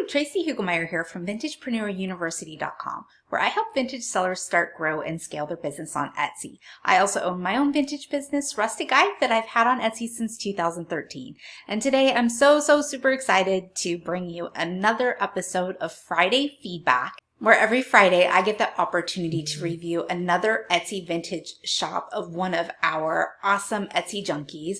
Tracy Hugelmeyer here from VintagepreneurUniversity.com, where I help vintage sellers start, grow, and scale their business on Etsy. I also own my own vintage business, Rustic Guide, that I've had on Etsy since 2013. And today I'm so super excited to bring you another episode of Friday Feedback, where every Friday I get the opportunity to review another Etsy vintage shop of one of our awesome Etsy junkies.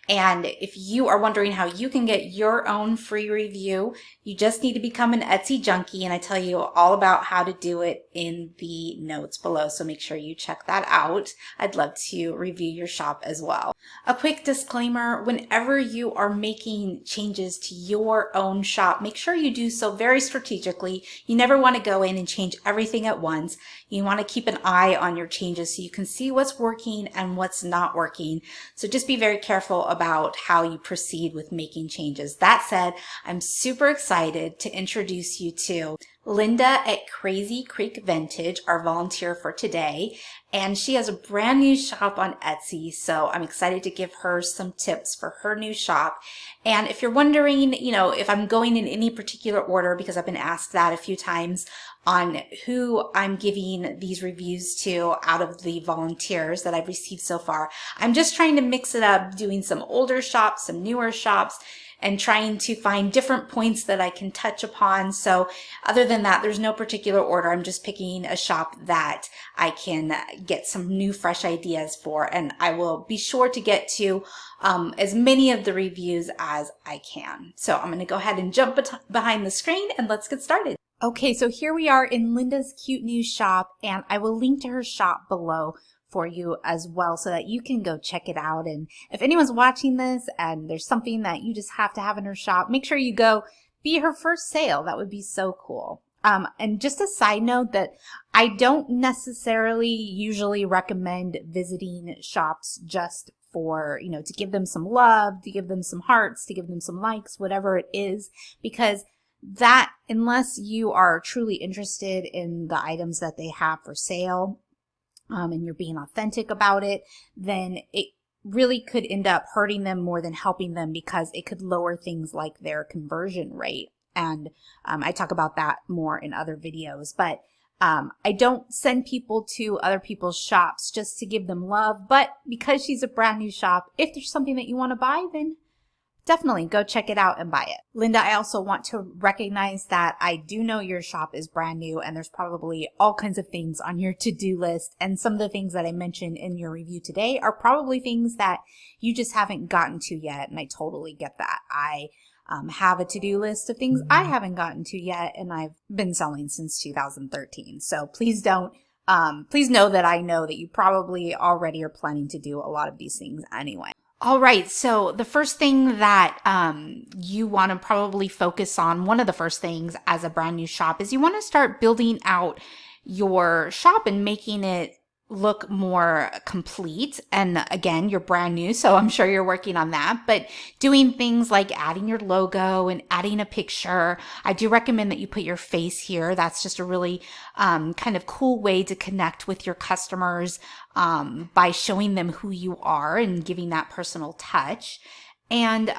And if you are wondering how you can get your own free review, you just need to become an Etsy junkie, and I tell you all about how to do it in the notes below, so make sure you check that out. I'd love to review your shop as well. A quick disclaimer, whenever you are making changes to your own shop, make sure you do so very strategically. You never want to go in and change everything at once. You want to keep an eye on your changes so you can see what's working and what's not working. So just be very careful about how you proceed with making changes. That said, I'm super excited to introduce you to Linda at Crazy Creek Vintage, our volunteer for today, and she has a brand new shop on Etsy, so I'm excited to give her some tips for her new shop. And if you're wondering, if I'm going in any particular order, because I've been asked that a few times on who I'm giving these reviews to out of the volunteers that I've received so far, I'm just trying to mix it up, doing some older shops, some newer shops, and trying to find different points that I can touch upon. So other than that, there's no particular order. I'm just picking a shop that I can get some new fresh ideas for, and I will be sure to get to as many of the reviews as I can. So I'm going to go ahead and jump behind the screen and let's get started. Okay, so here we are in Linda's cute new shop, and I will link to her shop below for you as well so that you can go check it out. And if anyone's watching this and there's something that you just have to have in her shop, make sure you go be her first sale. That would be so cool. And just a side note that I don't necessarily usually recommend visiting shops just for, to give them some love, to give them some hearts, to give them some likes, whatever it is, because that, unless you are truly interested in the items that they have for sale, and you're being authentic about it, then it really could end up hurting them more than helping them, because it could lower things like their conversion rate. And I talk about that more in other videos. But I don't send people to other people's shops just to give them love. But because she's a brand new shop, if there's something that you want to buy, then definitely go check it out and buy it. Linda, I also want to recognize that I do know your shop is brand new and there's probably all kinds of things on your to-do list. And some of the things that I mentioned in your review today are probably things that you just haven't gotten to yet. And I totally get that. I have a to-do list of things I haven't gotten to yet, and I've been selling since 2013. So please know that I know that you probably already are planning to do a lot of these things anyway. All right, so the first thing that you want to probably focus on, one of the first things as a brand new shop, is you want to start building out your shop and making it look more complete. And again, you're brand new, so I'm sure you're working on that, but doing things like adding your logo and adding a picture. I do recommend that you put your face here. That's just a really kind of cool way to connect with your customers by showing them who you are and giving that personal touch. And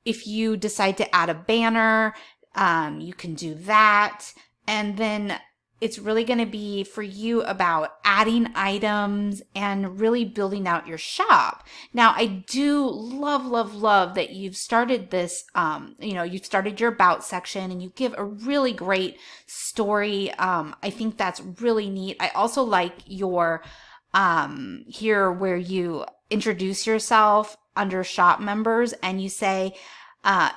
if you decide to add a banner, you can do that. And then it's really going to be for you about adding items and really building out your shop. Now, I do love that you've started this, you've started your about section and you give a really great story. I think that's really neat. I also like your, here where you introduce yourself under shop members and you say,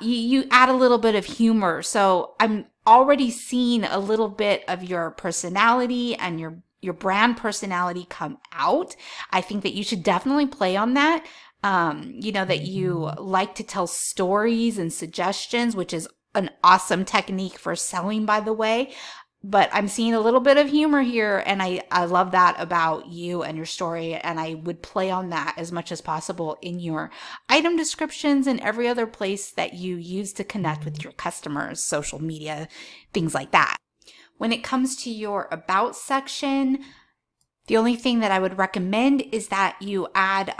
you add a little bit of humor. So I'm already seeing a little bit of your personality and your brand personality come out. I think that you should definitely play on that. That you like to tell stories and suggestions, which is an awesome technique for selling, by the way. But I'm seeing a little bit of humor here, and I love that about you and your story, and I would play on that as much as possible in your item descriptions and every other place that you use to connect with your customers, social media, things like that. When it comes to your about section, The only thing that I would recommend is that you add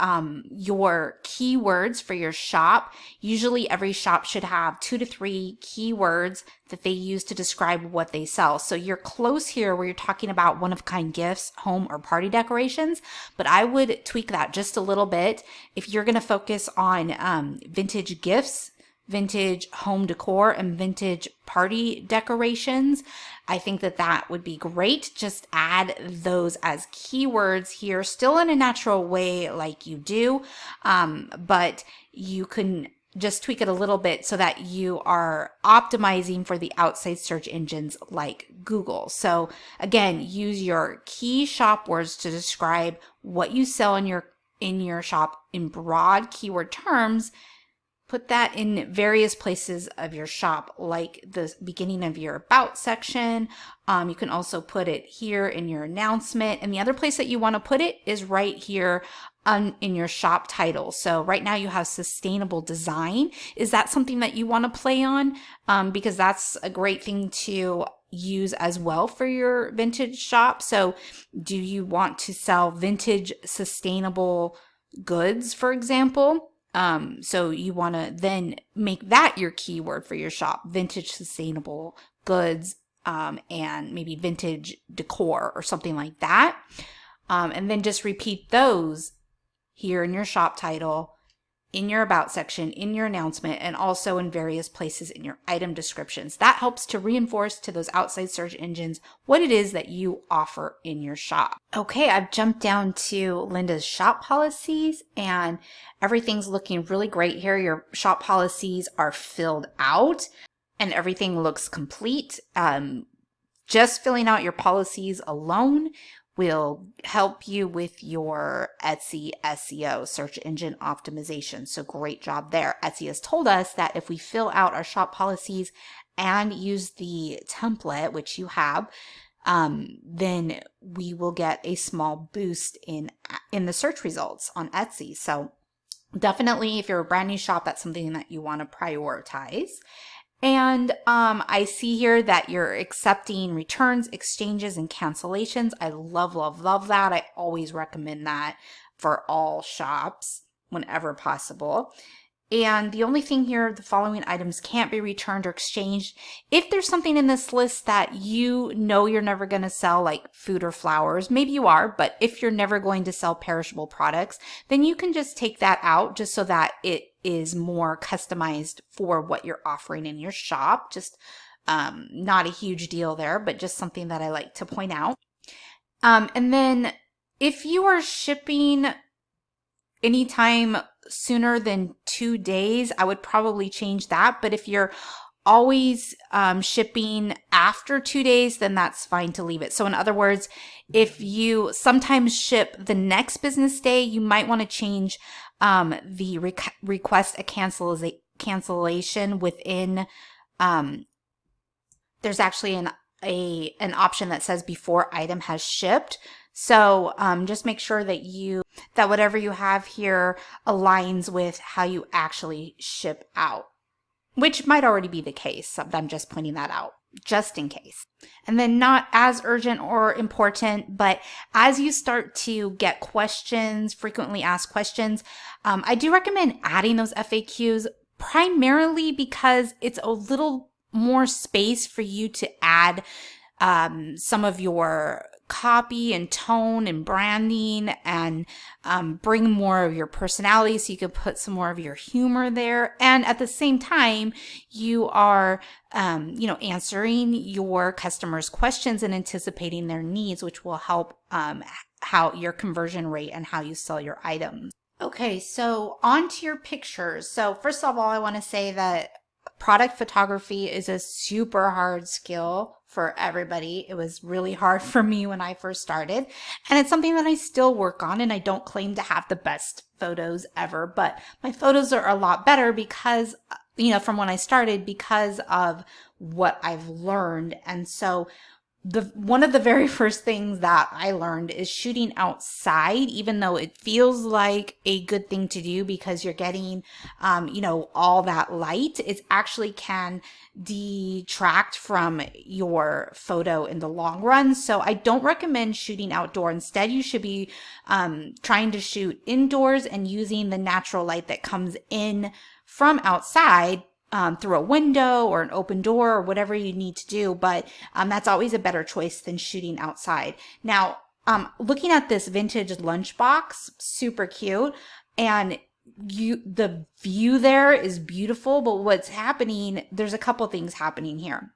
your keywords for your shop. Usually every shop should have 2 to 3 keywords that they use to describe what they sell. So you're close here where you're talking about one-of-kind gifts, home or party decorations, but I would tweak that just a little bit. If you're going to focus on vintage gifts, vintage home decor, and vintage party decorations, I think that that would be great. Just add those as keywords here, still in a natural way like you do, but you can just tweak it a little bit so that you are optimizing for the outside search engines like Google. So again, use your key shop words to describe what you sell in your shop in broad keyword terms. Put that in various places of your shop, like the beginning of your about section. You can also put it here in your announcement. And the other place that you want to put it is right here in your shop title. So right now you have sustainable design. Is that something that you want to play on? Because that's a great thing to use as well for your vintage shop. So do you want to sell vintage sustainable goods, for example? So you want to then make that your keyword for your shop, vintage sustainable goods, and maybe vintage decor or something like that. And then just repeat those here in your shop title, in your about section, in your announcement, and also in various places in your item descriptions. That helps to reinforce to those outside search engines what it is that you offer in your shop. Okay, I've jumped down to Linda's shop policies and everything's looking really great here. Your shop policies are filled out and everything looks complete. Just filling out your policies alone will help you with your Etsy SEO, search engine optimization. So great job there. Etsy has told us that if we fill out our shop policies and use the template, which you have, then we will get a small boost in the search results on Etsy. So definitely, if you're a brand new shop, that's something that you want to prioritize. And I see here that you're accepting returns, exchanges, and cancellations. I love, love, love that. I always recommend that for all shops whenever possible. And the only thing here, the following items can't be returned or exchanged. If there's something in this list that you know you're never going to sell, like food or flowers, maybe you are, but if you're never going to sell perishable products, then you can just take that out just so that it is more customized for what you're offering in your shop. Just not a huge deal there, but just something that I like to point out. And then if you are shipping anytime sooner than 2 days, I would probably change that. But if you're always shipping after 2 days, then that's fine to leave it. So in other words, if you sometimes ship the next business day, you might want to change the request a cancellation within. There's actually an option that says before item has shipped. So just make sure that whatever you have here aligns with how you actually ship out, which might already be the case. I'm just pointing that out just in case. And then not as urgent or important, but as you start to get questions, frequently asked questions, I do recommend adding those FAQs primarily because it's a little more space for you to add some of your copy and tone and branding and bring more of your personality so you can put some more of your humor there. And at the same time, you are, answering your customers' questions and anticipating their needs, which will help how your conversion rate and how you sell your items. Okay, so on to your pictures. So first of all, I want to say that product photography is a super hard skill for everybody. It was really hard for me when I first started, and it's something that I still work on, and I don't claim to have the best photos ever, but my photos are a lot better because, from when I started, because of what I've learned. And so one of the very first things that I learned is shooting outside, even though it feels like a good thing to do because you're getting, all that light, it actually can detract from your photo in the long run. So I don't recommend shooting outdoor. Instead, you should be trying to shoot indoors and using the natural light that comes in from outside, through a window or an open door or whatever you need to do. But that's always a better choice than shooting outside. Now, looking at this vintage lunchbox, super cute. And the view there is beautiful, but what's happening, there's a couple things happening here.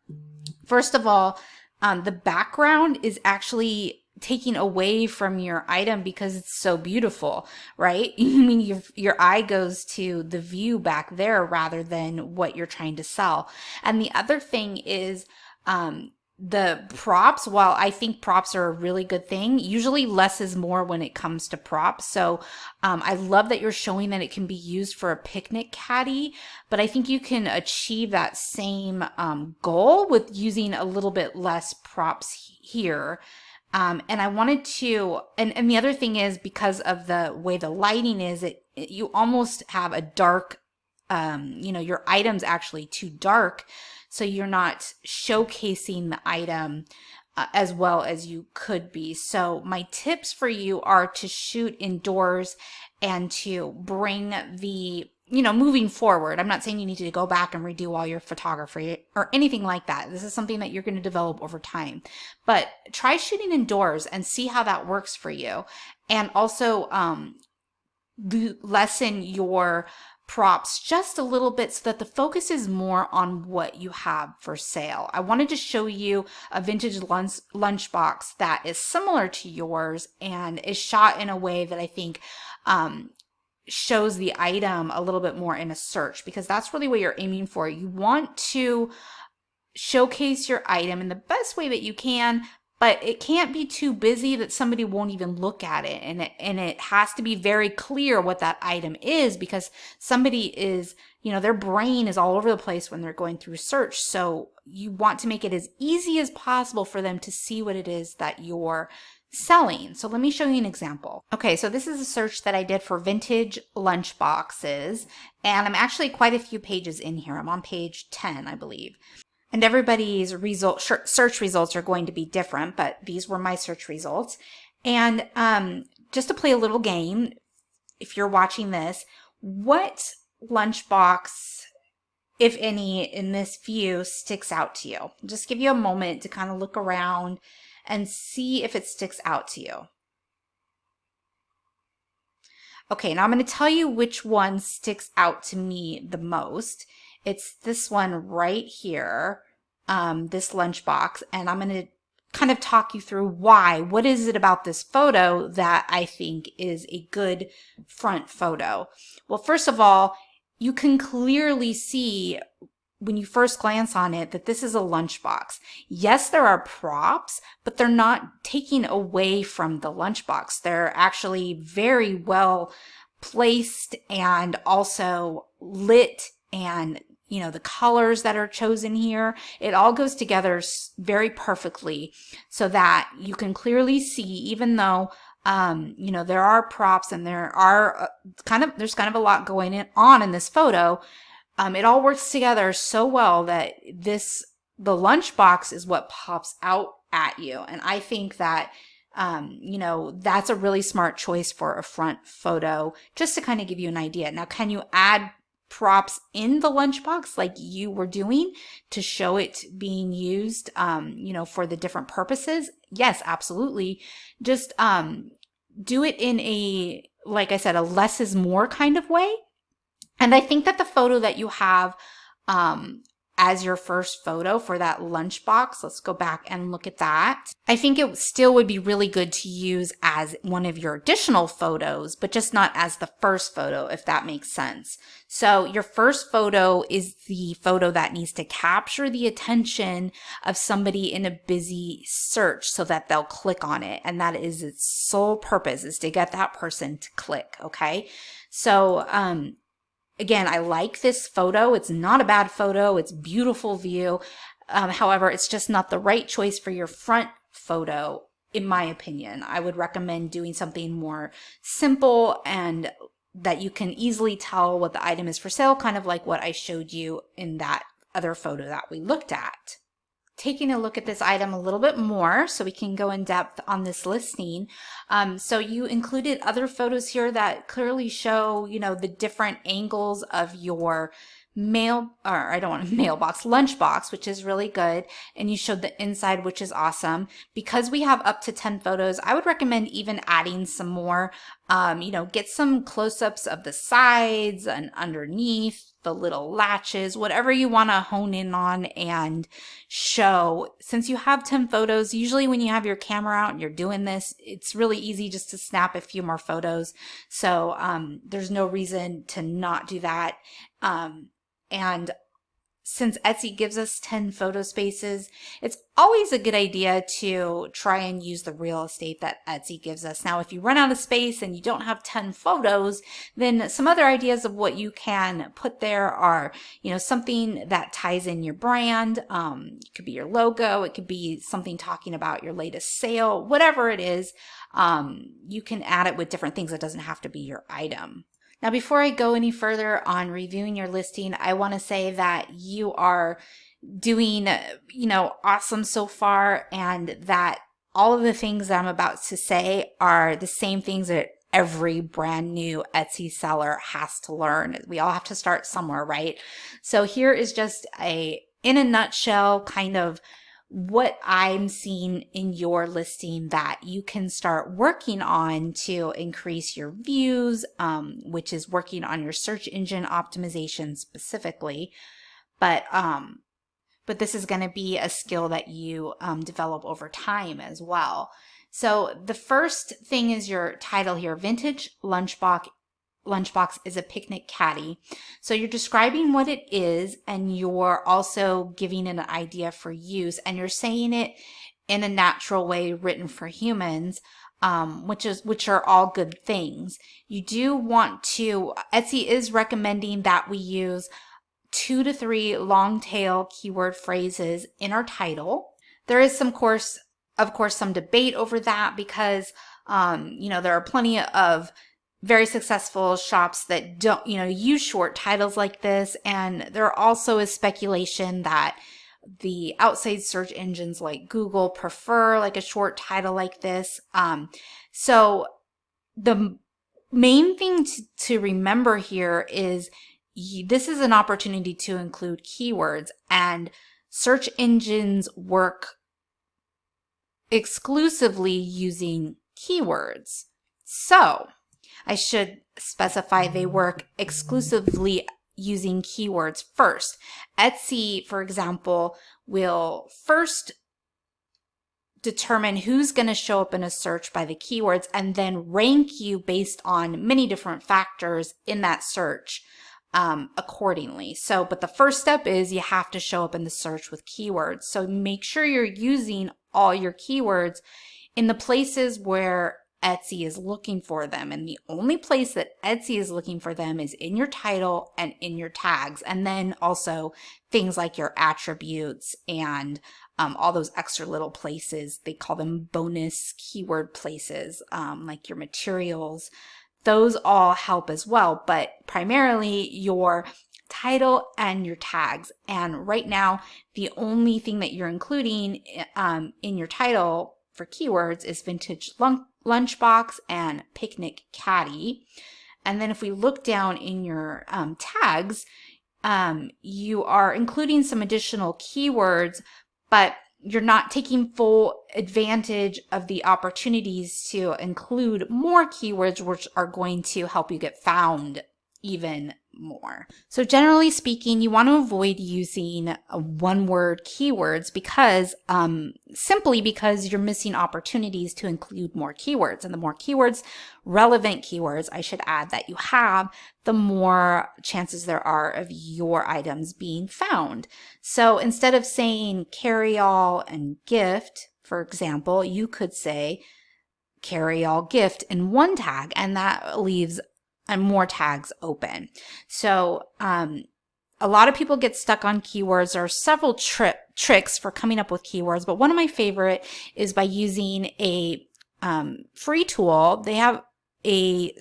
First of all, the background is actually taking away from your item because it's so beautiful, right? I mean, your eye goes to the view back there rather than what you're trying to sell. And the other thing is, the props, while I think props are a really good thing, usually less is more when it comes to props. So I love that you're showing that it can be used for a picnic caddy, but I think you can achieve that same goal with using a little bit less props here. And I wanted to, and the other thing is, because of the way the lighting is, you almost have a dark, your item's actually too dark, so you're not showcasing the item as well as you could be. So my tips for you are to shoot indoors and to bring the, moving forward. I'm not saying you need to go back and redo all your photography or anything like that. This is something that you're going to develop over time. But try shooting indoors and see how that works for you. And also lessen your props just a little bit so that the focus is more on what you have for sale. I wanted to show you a vintage lunchbox that is similar to yours and is shot in a way that I think shows the item a little bit more in a search, because that's really what you're aiming for. You want to showcase your item in the best way that you can, but it can't be too busy that somebody won't even look at it. And it has to be very clear what that item is, because somebody is, their brain is all over the place when they're going through search. So you want to make it as easy as possible for them to see what it is that you're selling. So let me show you an example. Okay, so this is a search that I did for vintage lunch boxes, and I'm actually quite a few pages in here. I'm on page 10, I believe. And everybody's search results are going to be different, but these were my search results. And just to play a little game, if you're watching this, what lunchbox, if any, in this view sticks out to you? Just give you a moment to kind of look around and see if it sticks out to you. Okay, now I'm going to tell you which one sticks out to me the most. It's this one right here, this lunchbox, and I'm going to kind of talk you through why. What is it about this photo that I think is a good front photo? Well, first of all, you can clearly see when you first glance on it that this is a lunchbox. Yes, there are props, but they're not taking away from the lunchbox. They're actually very well placed and also lit, and the colors that are chosen here, it all goes together very perfectly so that you can clearly see, even though there are props and there's kind of a lot going on in this photo. It all works together so well that the lunchbox is what pops out at you. And I think that, that's a really smart choice for a front photo, just to kind of give you an idea. Now, can you add props in the lunchbox like you were doing to show it being used, for the different purposes? Yes, absolutely. Just do it in a, like I said, a less is more kind of way. And I think that the photo that you have as your first photo for that lunchbox, let's go back and look at that. I think it still would be really good to use as one of your additional photos, but just not as the first photo, if that makes sense. So your first photo is the photo that needs to capture the attention of somebody in a busy search so that they'll click on it. And that is its sole purpose, is to get that person to click, okay? So, again, I like this photo. It's not a bad photo. It's a beautiful view. However, it's just not the right choice for your front photo, in my opinion. I would recommend doing something more simple and that you can easily tell what the item is for sale, kind of like what I showed you in that other photo that we looked at. Taking a look at this item a little bit more so we can go in depth on this listing. So you included other photos here that clearly show, the different angles of your lunchbox, which is really good. And you showed the inside, which is awesome. Because we have up to 10 photos, I would recommend even adding some more, get some close-ups of the sides and underneath, the little latches, whatever you want to hone in on and show. Since you have 10 photos, usually when you have your camera out and you're doing this, it's really easy just to snap a few more photos. So there's no reason to not do that. And since Etsy gives us 10 photo spaces, it's always a good idea to try and use the real estate that Etsy gives us. Now, if you run out of space and you don't have 10 photos, then some other ideas of what you can put there are, something that ties in your brand. It could be your logo. It could be something talking about your latest sale, whatever it is. You can add it with different things. It doesn't have to be your item. Now, before I go any further on reviewing your listing, I want to say that you are doing, awesome so far, and that all of the things that I'm about to say are the same things that every brand new Etsy seller has to learn. We all have to start somewhere, right? So here is just in a nutshell, kind of what I'm seeing in your listing that you can start working on to increase your views, which is working on your search engine optimization specifically. But this is going to be a skill that you develop over time as well. So the first thing is your title here, Vintage Lunchbox is a picnic caddy. So you're describing what it is, and you're also giving it an idea for use, and you're saying it in a natural way written for humans, which are all good things. You do want to, Etsy is recommending that we use 2 to 3 long tail keyword phrases in our title. There is of course some debate over that because there are plenty of very successful shops that don't, use short titles like this. And there also is speculation that the outside search engines like Google prefer like a short title like this. So the main thing to remember here is this is an opportunity to include keywords, and search engines work exclusively using keywords. So I should specify they work exclusively using keywords first. Etsy, for example, will first determine who's going to show up in a search by the keywords and then rank you based on many different factors in that search accordingly. But the first step is you have to show up in the search with keywords. So make sure you're using all your keywords in the places where Etsy is looking for them, and the only place that Etsy is looking for them is in your title and in your tags, and then also things like your attributes and all those extra little places. They call them bonus keyword places, like your materials. Those all help as well, but primarily your title and your tags. And right now, the only thing that you're including in your title for keywords is vintage lunchbox and picnic caddy. And then if we look down in your tags, you are including some additional keywords, but you're not taking full advantage of the opportunities to include more keywords, which are going to help you get found even more. So generally speaking, you want to avoid using one-word keywords because simply because you're missing opportunities to include more keywords. And the more keywords, relevant keywords, I should add, that you have, the more chances there are of your items being found. So instead of saying carry-all and gift, for example, you could say carry-all gift in one tag, and that leaves and more tags open. So a lot of people get stuck on keywords. There are several tricks for coming up with keywords, but one of my favorite is by using a free tool. They have a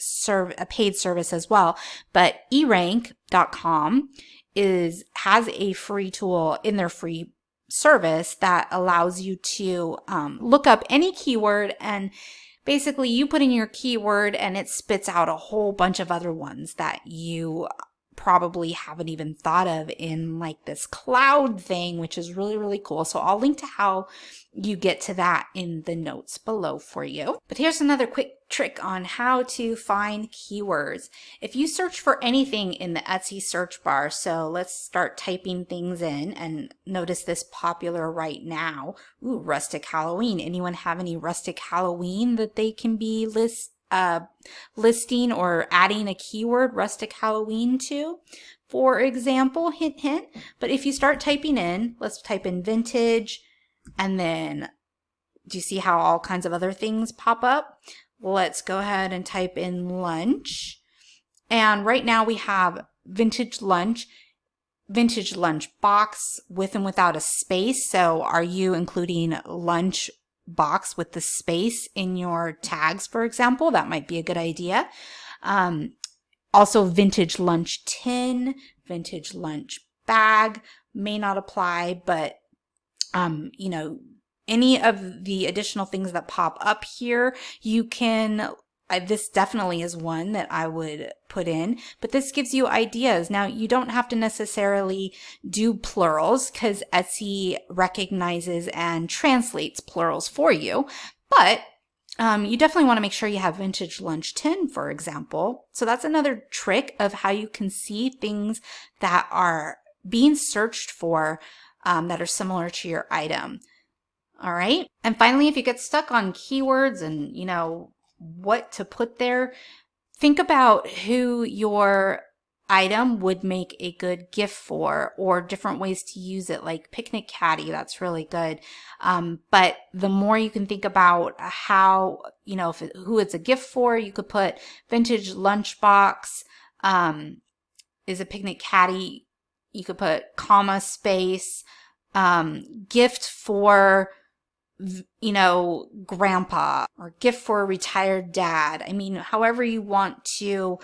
paid service as well, but erank.com has a free tool in their free service that allows you to look up any keyword, and basically you put in your keyword and it spits out a whole bunch of other ones that you probably haven't even thought of in like this cloud thing, which is really, really cool. So I'll link to how you get to that in the notes below for you. But here's another quick trick on how to find keywords. If you search for anything in the Etsy search bar, so let's start typing things in, and notice this popular right now. Ooh, rustic Halloween. Anyone have any rustic Halloween that they can be listing or adding a keyword rustic Halloween to, for example? Hint, hint. But if you start typing in, let's type in vintage, and then do you see how all kinds of other things pop up? Let's go ahead and type in lunch, and right now we have vintage lunch box with and without a space. So are you including lunch box with the space in your tags, for example? That might be a good idea. Also vintage lunch tin, vintage lunch bag may not apply, but you know, any of the additional things that pop up here, you can, this definitely is one that I would put in, but this gives you ideas. Now, you don't have to necessarily do plurals because Etsy recognizes and translates plurals for you, but you definitely want to make sure you have vintage lunch tin, for example. So that's another trick of how you can see things that are being searched for that are similar to your item. All right. And finally, if you get stuck on keywords and you know what to put there, think about who your item would make a good gift for, or different ways to use it, like picnic caddy. That's really good. But the more you can think about how, you know, who it's a gift for, you could put vintage lunchbox is a picnic caddy. You could put comma space, gift for, you know, grandpa, or gift for a retired dad. I mean, however you want to,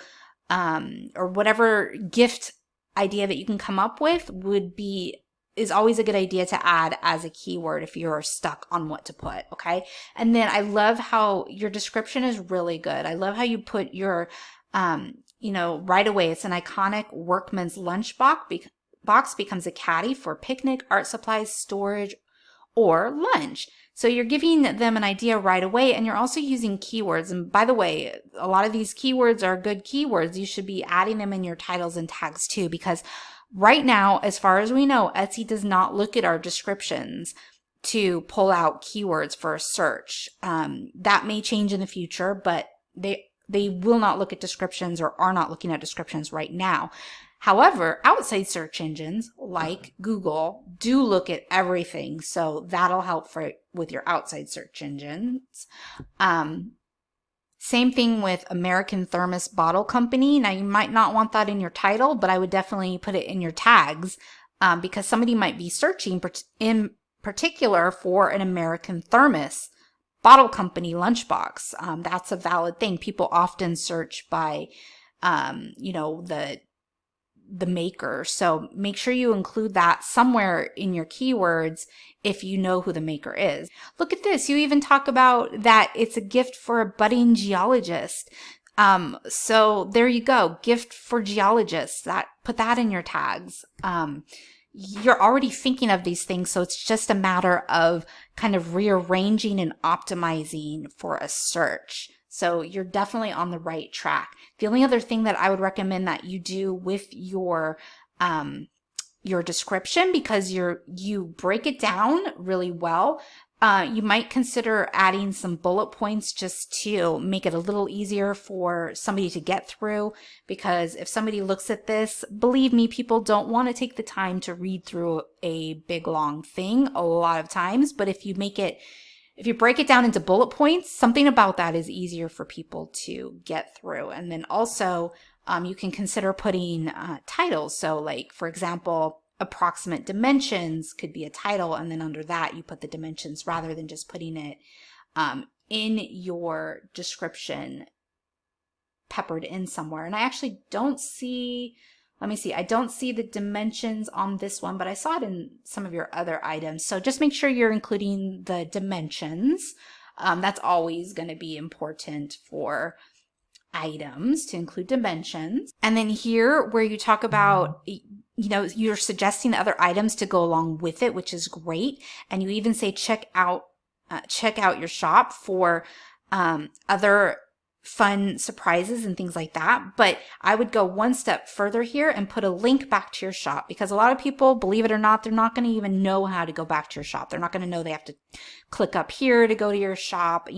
or whatever gift idea that you can come up with is always a good idea to add as a keyword if you're stuck on what to put. Okay. And then I love how your description is really good. I love how you put your, you know, right away, it's an iconic workman's lunch box becomes a caddy for picnic, art supplies, storage, or lunch. So you're giving them an idea right away, and you're also using keywords. And by the way, a lot of these keywords are good keywords. You should be adding them in your titles and tags too, because right now, as far as we know, Etsy does not look at our descriptions to pull out keywords for a search. That may change in the future, but they will not look at descriptions, or are not looking at descriptions right now. However, outside search engines like Google do look at everything, so that'll help with your outside search engines. Same thing with American Thermos Bottle Company. Now, you might not want that in your title, but I would definitely put it in your tags because somebody might be searching in particular for an American Thermos Bottle Company lunchbox. That's a valid thing. People often search by, you know, the maker. So make sure you include that somewhere in your keywords if you know who the maker is. Look at this. You even talk about that it's a gift for a budding geologist. So there you go. Gift for geologists. Put that in your tags. You're already thinking of these things, so it's just a matter of kind of rearranging and optimizing for a search. So you're definitely on the right track. The only other thing that I would recommend that you do with your description, because you break it down really well, you might consider adding some bullet points just to make it a little easier for somebody to get through. Because if somebody looks at this, believe me, people don't want to take the time to read through a big long thing a lot of times. But if you break it down into bullet points, something about that is easier for people to get through. And then also You can consider putting titles. So like, for example, approximate dimensions could be a title, and then under that you put the dimensions rather than just putting it in your description peppered in somewhere. And I actually don't see, let me see, I don't see the dimensions on this one, but I saw it in some of your other items. So just make sure you're including the dimensions. That's always going to be important for items, to include dimensions. And then here where you talk about, you're suggesting other items to go along with it, which is great. And you even say check out your shop for other fun surprises and things like that. But I would go one step further here and put a link back to your shop, because a lot of people, believe it or not, they're not going to even know how to go back to your shop. They're not going to know they have to click up here to go to your shop.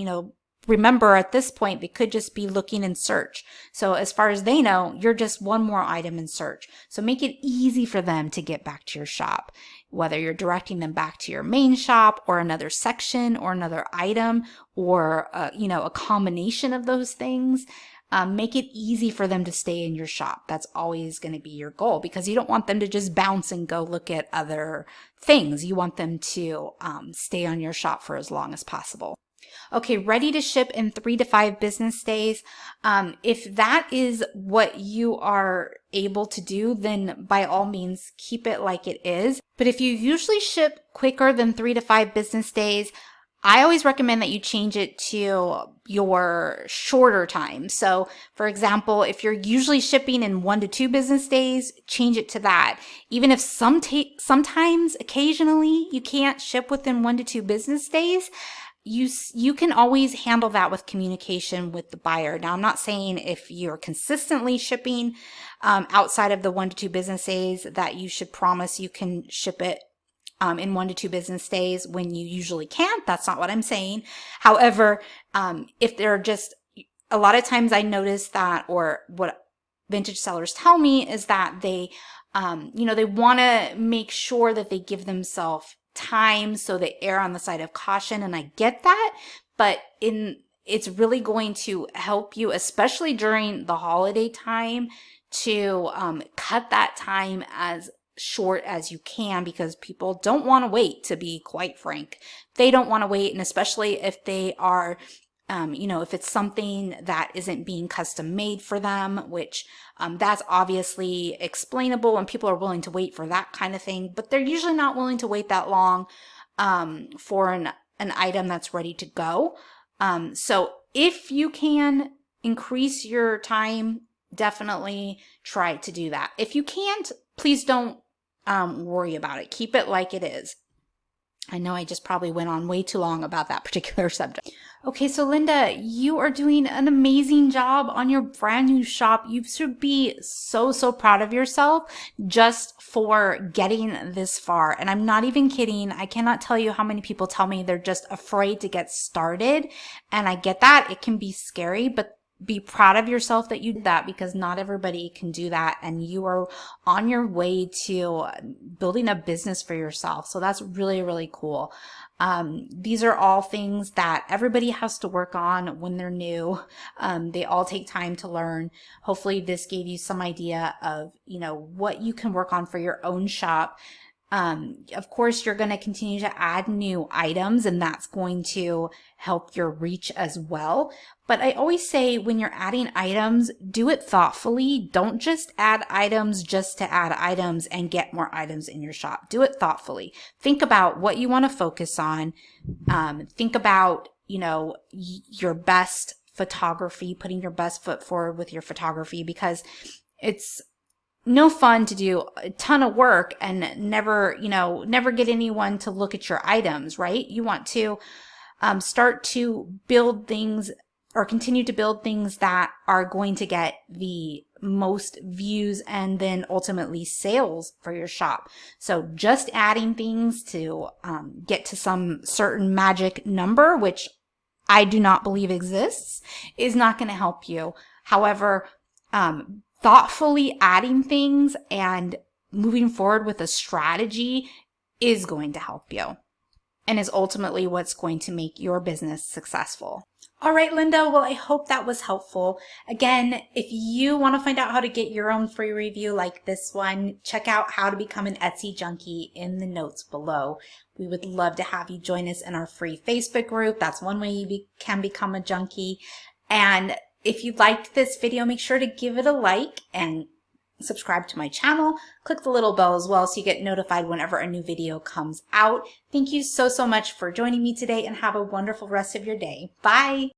Remember, at this point, they could just be looking in search. So as far as they know, you're just one more item in search. So make it easy for them to get back to your shop, whether you're directing them back to your main shop or another section or another item, or a combination of those things. Make it easy for them to stay in your shop. That's always going to be your goal, because you don't want them to just bounce and go look at other things. You want them to stay on your shop for as long as possible. Okay, ready to ship in 3 to 5 business days. If that is what you are able to do, then by all means, keep it like it is. But if you usually ship quicker than 3 to 5 business days, I always recommend that you change it to your shorter time. So for example, if you're usually shipping in 1 to 2 business days, change it to that. Even if sometimes, occasionally, you can't ship within 1 to 2 business days, you can always handle that with communication with the buyer. Now, I'm not saying if you're consistently shipping outside of the 1 to 2 business days that you should promise you can ship it in 1 to 2 business days when you usually can't. That's not what I'm saying. However, if they're just, a lot of times I notice that, or what vintage sellers tell me is that they want to make sure that they give themselves time, so they err on the side of caution, and I get that, but it's really going to help you, especially during the holiday time, to cut that time as short as you can, because people don't want to wait, to be quite frank. They don't want to wait, and especially if they are if it's something that isn't being custom made for them, which that's obviously explainable, and people are willing to wait for that kind of thing, but they're usually not willing to wait that long for an item that's ready to go. So if you can increase your time, definitely try to do that. If you can't, please don't worry about it. Keep it like it is. I know I just probably went on way too long about that particular subject. Okay, so Linda, you are doing an amazing job on your brand new shop. You should be so proud of yourself just for getting this far. And I'm not even kidding. I cannot tell you how many people tell me they're just afraid to get started. And I get that. It can be scary, but be proud of yourself that you did that, because not everybody can do that, and you are on your way to building a business for yourself. So that's really cool. These are all things that everybody has to work on when they're new. They all take time to learn. Hopefully this gave you some idea of, what you can work on for your own shop. Of course, you're going to continue to add new items, and that's going to help your reach as well. But I always say, when you're adding items, do it thoughtfully. Don't just add items just to add items and get more items in your shop. Do it thoughtfully. Think about what you want to focus on. Think about, your best photography, putting your best foot forward with your photography, because it's no fun to do a ton of work and never get anyone to look at your items, right? You want to start to build things, or continue to build things that are going to get the most views and then ultimately sales for your shop. So just adding things to get to some certain magic number, which I do not believe exists, is not going to help you. However, thoughtfully adding things and moving forward with a strategy is going to help you, and is ultimately what's going to make your business successful. All right, Linda. Well, I hope that was helpful. Again, if you want to find out how to get your own free review like this one, check out how to become an Etsy junkie in the notes below. We would love to have you join us in our free Facebook group. That's one way you can become a junkie. And if you liked this video, make sure to give it a like and subscribe to my channel. Click the little bell as well so you get notified whenever a new video comes out. Thank you so much for joining me today, and have a wonderful rest of your day. Bye!